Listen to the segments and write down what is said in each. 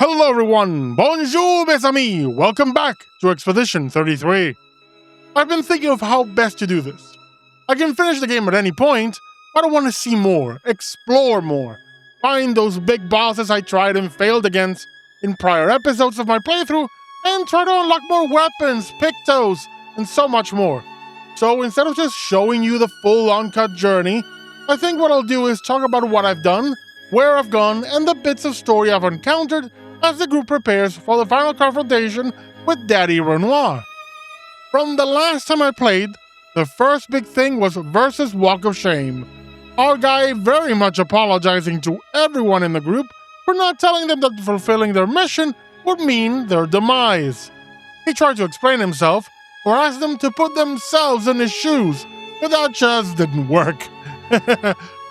Hello everyone, bonjour mes amis, welcome back to Expedition 33. I've been thinking of how best to do this. I can finish the game at any point, but I want to see more, explore more, find those big bosses I tried and failed against in prior episodes of my playthrough, and try to unlock more weapons, pictos, and so much more. So instead of just showing you the full uncut journey, I think what I'll do is talk about what I've done, where I've gone, and the bits of story I've encountered as the group prepares for the final confrontation with Daddy Renoir. From the last time I played, the first big thing was versus Walk of Shame. Our guy very much apologizing to everyone in the group for not telling them that fulfilling their mission would mean their demise. He tried to explain himself, or asked them to put themselves in his shoes, but that just didn't work.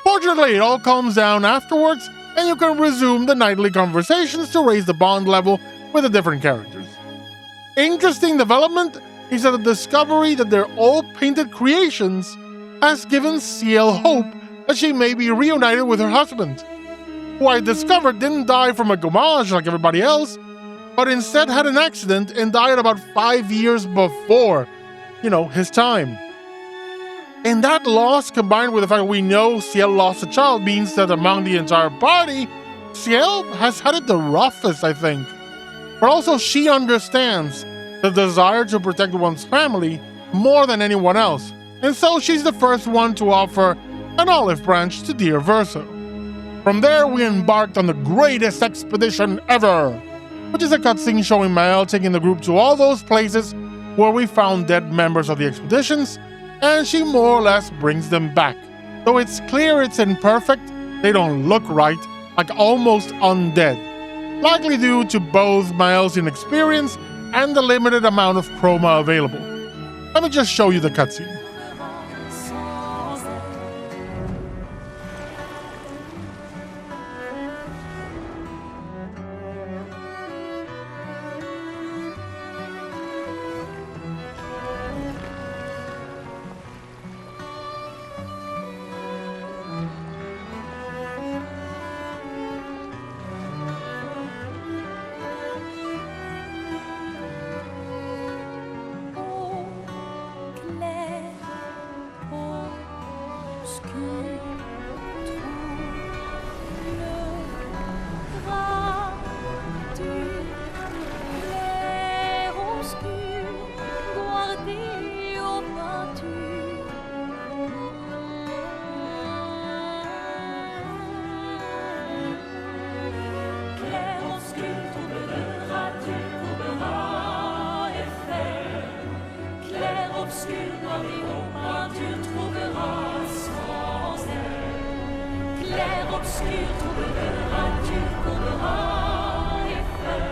Fortunately, it all calms down afterwards, and you can resume the nightly conversations to raise the bond level with the different characters. Interesting development is that the discovery that they're all painted creations has given Ciel hope that she may be reunited with her husband, who I discovered didn't die from a gommage like everybody else, but instead had an accident and died about 5 years before, his time. And that loss, combined with the fact that we know Ciel lost a child, means that among the entire party, Ciel has had it the roughest, I think. But also she understands the desire to protect one's family more than anyone else, and so she's the first one to offer an olive branch to dear Verso. From there, we embarked on the greatest expedition ever, which is a cutscene showing Mael taking the group to all those places where we found dead members of the expeditions, and she more or less brings them back. Though it's clear it's imperfect, they don't look right, like almost undead. Likely due to both Mael's inexperience and the limited amount of chroma available. Let me just show you the cutscene. Clair, obscur, trouveras, tu trouveras effet.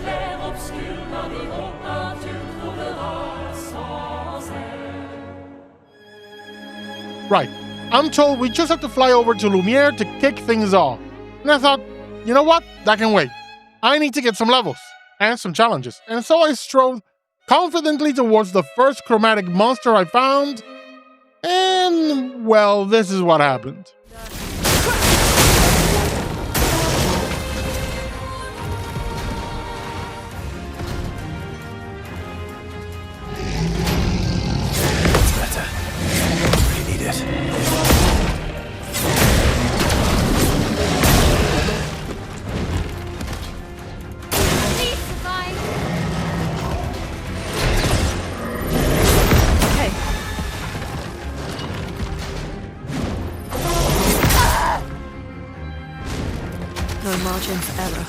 Clair, obscur, navigons pas, tu trouveras sans aide. Right, I'm told we just have to fly over to Lumiere to kick things off. And I thought, you know what, that can wait. I need to get some levels and some challenges. And so I strode confidently towards the first chromatic monster I found, and, well, this is what happened. It's better. We need it. No margin for error.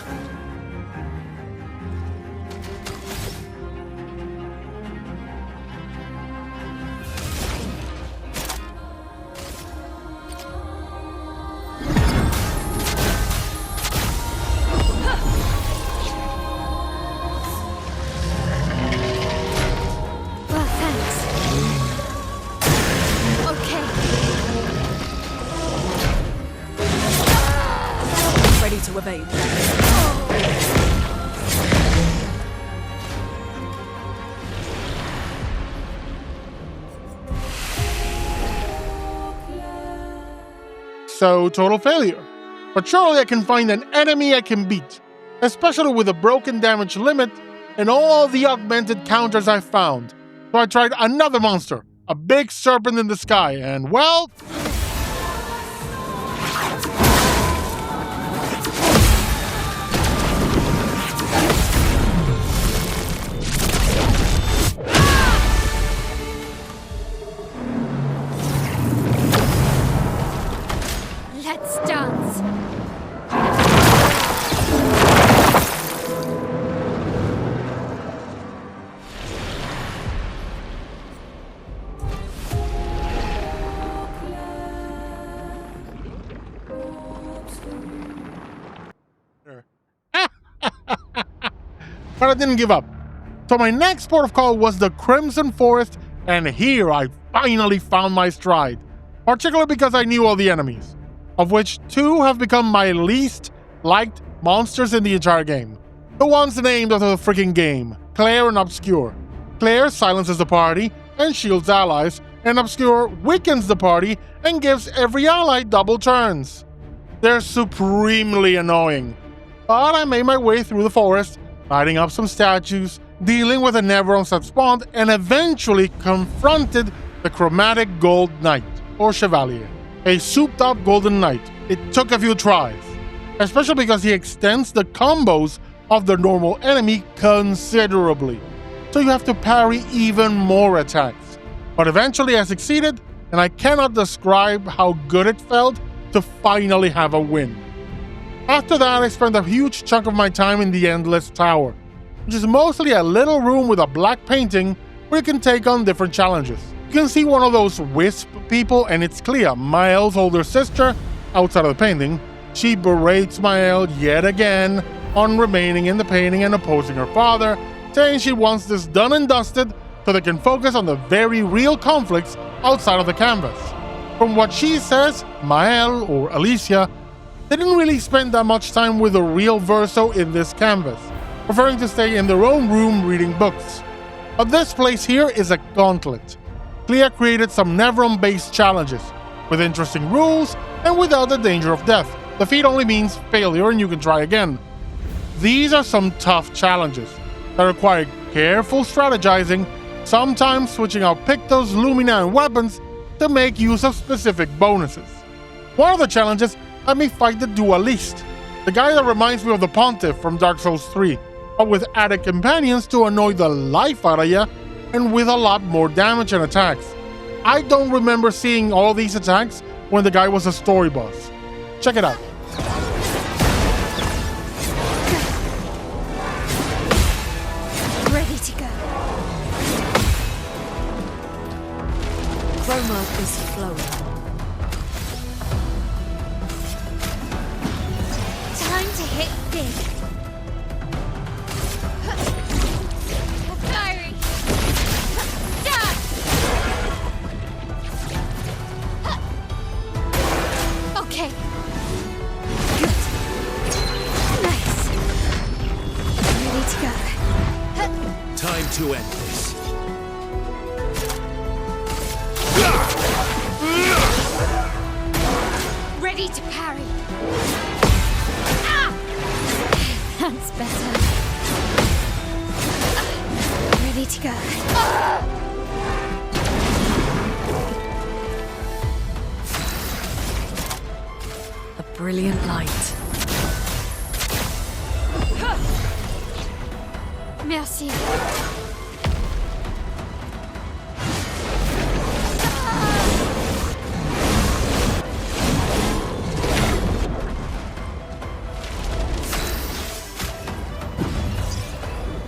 Well, thanks. Okay. Ready to obey. So, total failure. But surely I can find an enemy I can beat. especially with the broken damage limit and all the augmented counters I found. So I tried another monster, a big serpent in the sky, and well... Let's dance. But I didn't give up. So my next port of call was the Crimson Forest, and here I finally found my stride. Particularly because I knew all the enemies, of which 2 have become my least liked monsters in the entire game. The ones named after the freaking game, Clair and Obscur. Clair silences the party and shields allies, and Obscur weakens the party and gives every ally double turns. They're supremely annoying. But I made my way through the forest, lighting up some statues, dealing with the Neverons that spawned, and eventually confronted the Chromatic Gold Knight, or Chevalier, a souped-up golden knight. It took a few tries, especially because he extends the combos of the normal enemy considerably, so you have to parry even more attacks. But eventually I succeeded, and I cannot describe how good it felt to finally have a win. After that, I spent a huge chunk of my time in the Endless Tower, which is mostly a little room with a black painting where you can take on different challenges. You can see one of those wisp people, and it's Clair, Mael's older sister, outside of the painting. She berates Mael yet again on remaining in the painting and opposing her father, saying she wants this done and dusted so they can focus on the very real conflicts outside of the canvas. From what she says, Mael, or Alicia, didn't really spend that much time with the real Verso in this canvas, preferring to stay in their own room reading books. But this place here is a gauntlet. Clair created some Neveron-based challenges, with interesting rules and without the danger of death. Defeat only means failure and you can try again. These are some tough challenges that require careful strategizing, sometimes switching out Pictos, Lumina, and weapons to make use of specific bonuses. One of the challenges had me fight the Duelist, the guy that reminds me of the Pontiff from Dark Souls 3, but with added companions to annoy the life out of ya, and with a lot more damage and attacks. I don't remember seeing all these attacks when the guy was a story boss. Check it out. Ready to go. Chroma is flowing. Time to hit big. Firing. Done. Okay. Good. Nice. Ready to go. Time to end this. Ready to parry. Ah! That's better. Ready to go. A brilliant light. Merci.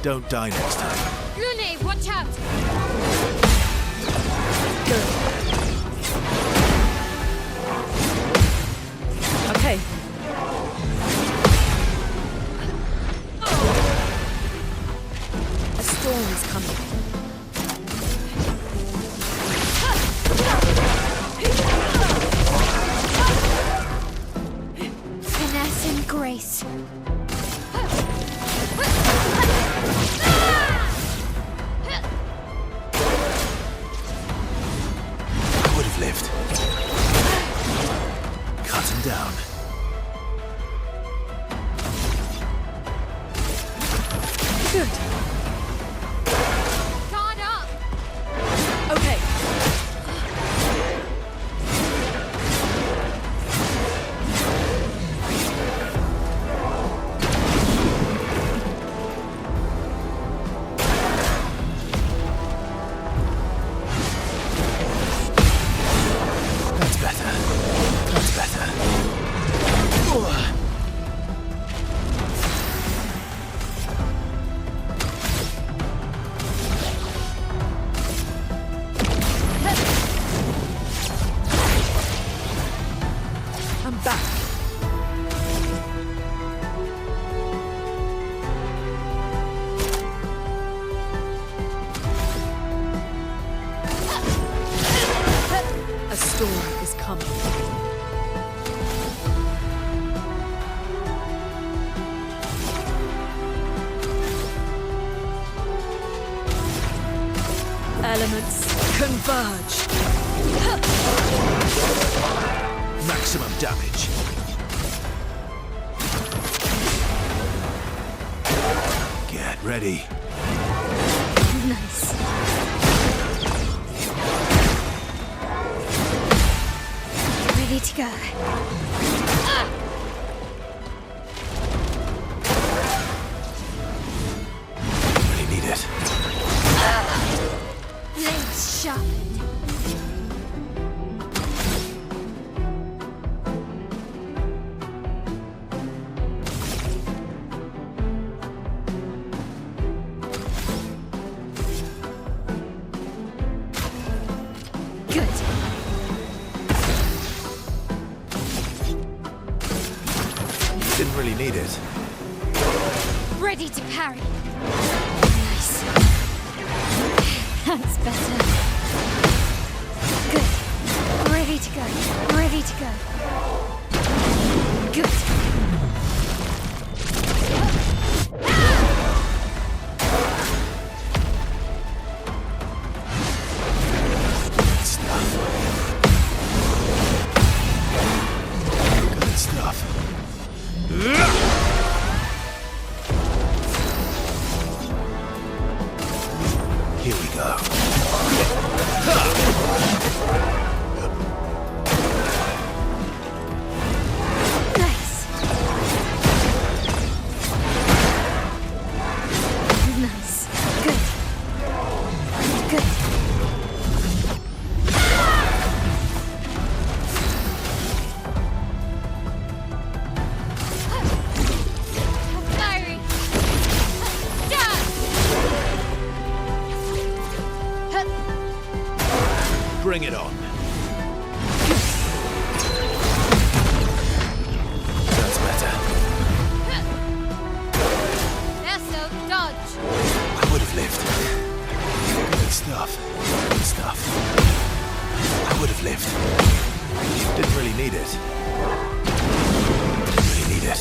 Don't die next time. Lune, watch out! Okay. A storm is coming. Finesse and grace. Would have lived. Cut him down. Understood. Guard up! Okay. That's better. That's better. I'm back. A storm is coming. Elements converge. Maximum damage. Get ready. Nice. Ready to go. Really need it. Blades sharpened. Good. Didn't really need it. Ready to parry. Nice. That's better. Good. Ready to go. Ready to go. Good. Good stuff. Good stuff. Here we go. Nice. Nice. Good. Good. Fiery. Bring it on. That's better. Erso, dodge. I would have lived. Good stuff. Good stuff. I would have lived. Didn't really need it. Didn't really need it.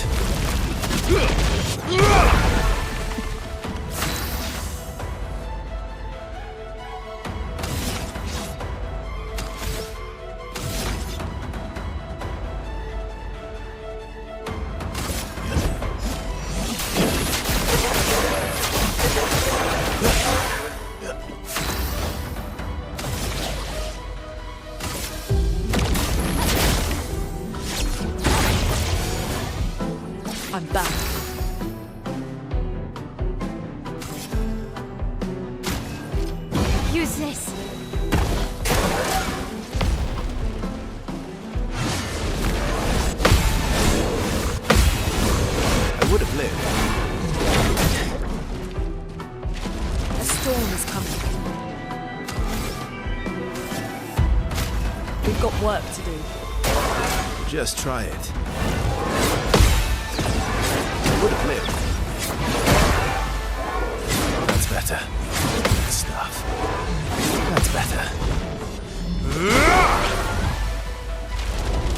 I'm back. Use this. I would have lived. A storm is coming. We've got work to do. Just try it. I would have lived. That's better. Good stuff. That's better.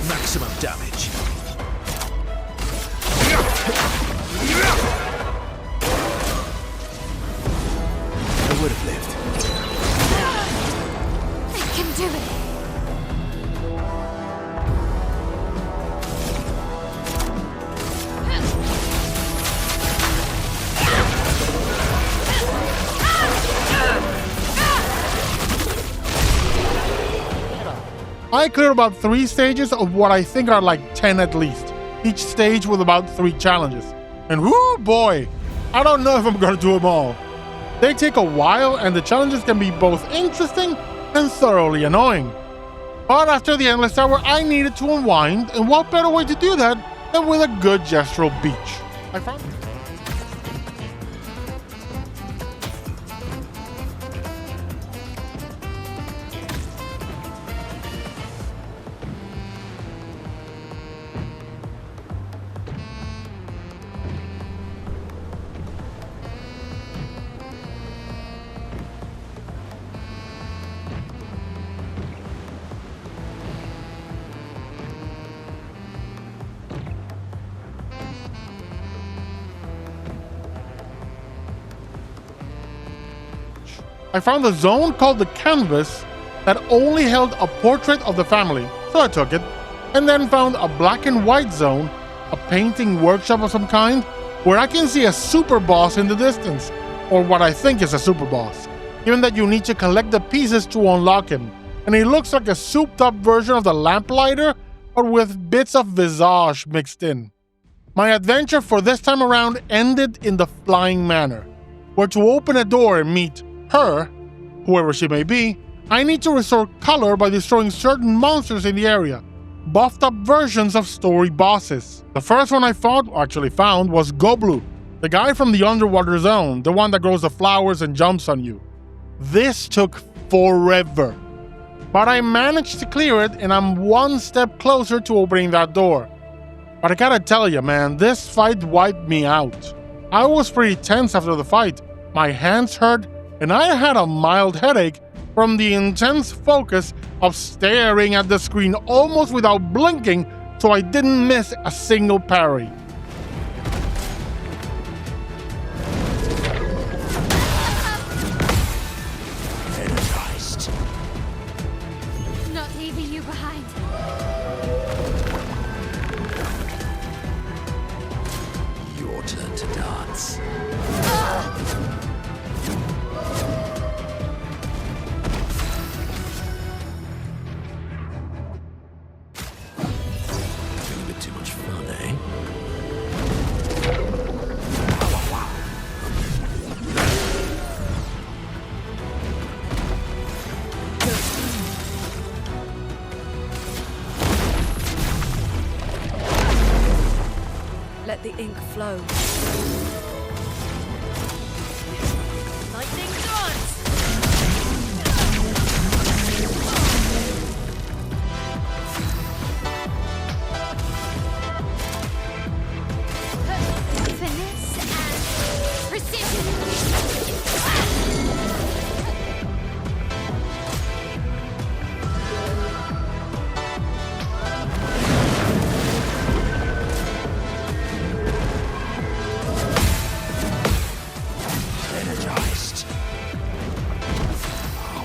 Maximum damage. I would have lived. I can do it. I cleared about 3 stages of what I think are like 10 at least, each stage with about 3 challenges. And whoo boy, I don't know if I'm gonna do them all. They take a while and the challenges can be both interesting and thoroughly annoying. But after the Endless Tower, I needed to unwind, and what better way to do that than with a good gestural beach. I found a zone called the Canvas that only held a portrait of the family, so I took it, and then found a black and white zone, a painting workshop of some kind, where I can see a super boss in the distance, or what I think is a super boss, given that you need to collect the pieces to unlock him, and he looks like a souped up version of the Lamplighter, but with bits of Visage mixed in. My adventure for this time around ended in the Flying Manor, where to open a door and meet her, whoever she may be, I need to restore color by destroying certain monsters in the area, buffed up versions of story bosses. The first one I found was Goblu, the guy from the underwater zone, the one that grows the flowers and jumps on you. This took forever, but I managed to clear it and I'm one step closer to opening that door. But I gotta tell you, man, this fight wiped me out. I was pretty tense after the fight, my hands hurt, and I had a mild headache from the intense focus of staring at the screen almost without blinking so I didn't miss a single parry. Energized. Not leaving you behind. Your turn to dance. Having a bit too much fun, eh? Let the ink flow. Lightning dance! Finesse and precision. Energized.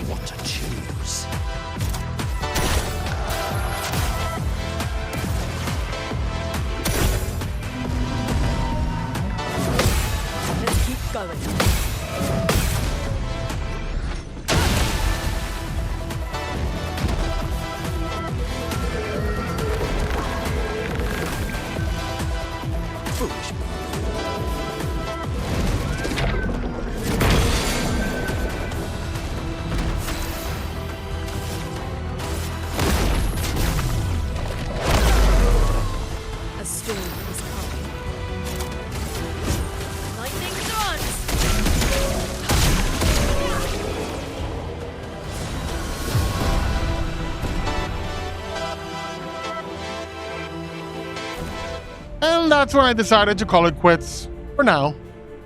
What to choose? Let's keep going. Foolish. A storm is coming. Lightning dance! And that's when I decided to call it quits. For now.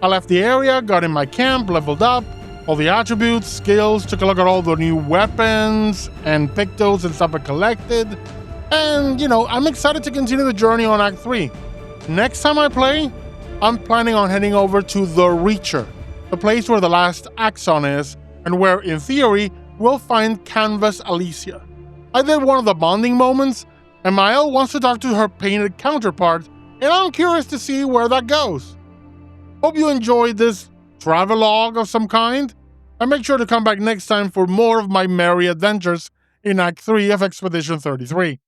I left the area, got in my camp, leveled up, all the attributes, skills, took a look at all the new weapons and pictos and stuff I collected. And, I'm excited to continue the journey on Act 3. Next time I play, I'm planning on heading over to the Reacher, the place where the last Axon is, and where, in theory, we'll find Canvas Alicia. I did one of the bonding moments, and Mael wants to talk to her painted counterpart, and I'm curious to see where that goes. Hope you enjoyed this travelogue of some kind, and make sure to come back next time for more of my merry adventures in Act 3 of Expedition 33.